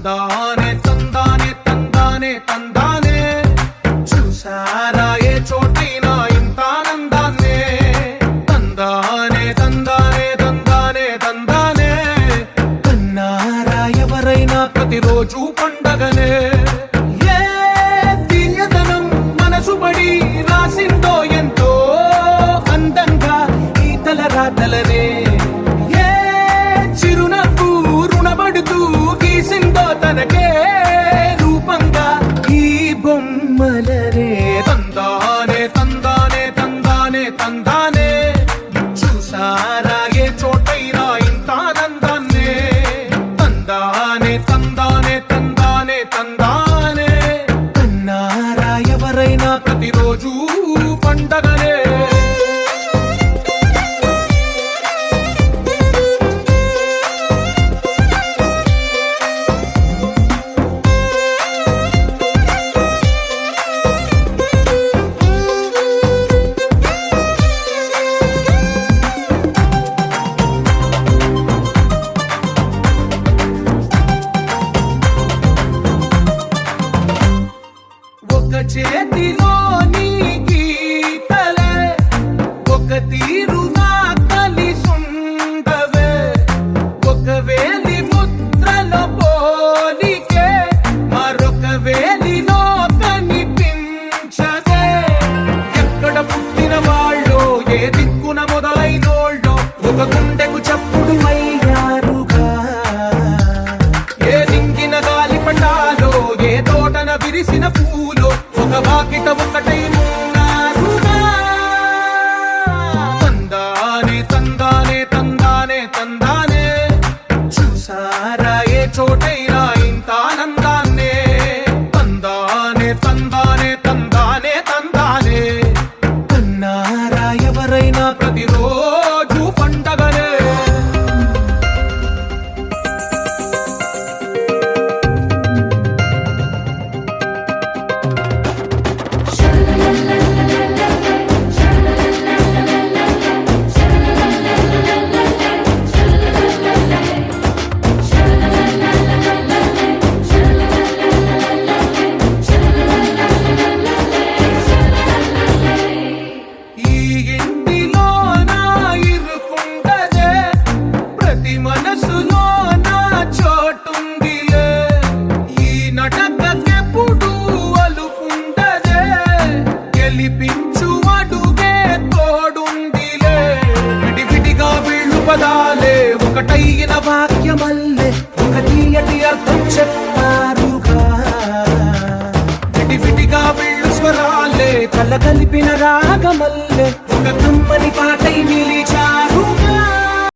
తందానే తందానే తందానే తందానే చూసారా ఏ చోటైనా ఇంత ఆనందాన్నే తందానే తందానే తందానే తందానే కన్నారా ఎవరైనా ప్రతిరోజు పండగనే ఏ తీయదనం మనసుబడి రాసిందో ఎంతో అందంగా ఈ తలరాతలనే ఏ చిరునవ్వు రుణపడుతూ గీసిందో తనకే రూపంగా ఈ బొమ్మలనే తందానే తందానే తందానే తందానే చూసారా ఏ చోటైనా ఇంత ఆనందాన్నే తందానే తందానే తందానే తందానే కన్నారా ఎవరైనా ప్రతిరోజు పండగనే ఒక చేతిలోని గీతలే ఒక తీరుగా కలిసుండవే ఒక వేలి ముద్రల పోలికే మరొక వేలిలో కనిపించదే ఎక్కడ పుట్టిన వాళ్ళో ఏ దిక్కున మొదలైనోళ్ళో ఒక గుండెకు చప్పుడు అయ్యారుగా ఏ దింగిన గాలి పటాలో ఏ తోటన విరిసిన పూలో ఒక వాకిట ఒకటై ఉన్నారుగా తందానే తందానే తందానే తందానే చూసారా ఏ చోటైనా ఇంత ఆనందాన్నే తందానే తందానే తందానే తందానే కన్నారా ఎవరైనా ప్రతిరోజు పండగనే ఈ ఇంటిలో నా ఇరుకుండదే ప్రతి మనసులో నా చోటుందిలే ఈ నటకెప్పుడు అలుకుండదే గెలిపించు అడుగే తోడుందిలే విడివిడిగా వీళ్ళు పదాలే ఒకటైన వాక్యమల్లే ఒక తీయటి అర్థం చెప్పారుగా విడివిడిగా వీళ్ళు స్వరాలే కలగలిపిన రాగమల్లే ఒక కమ్మని పాటై నిలిచారు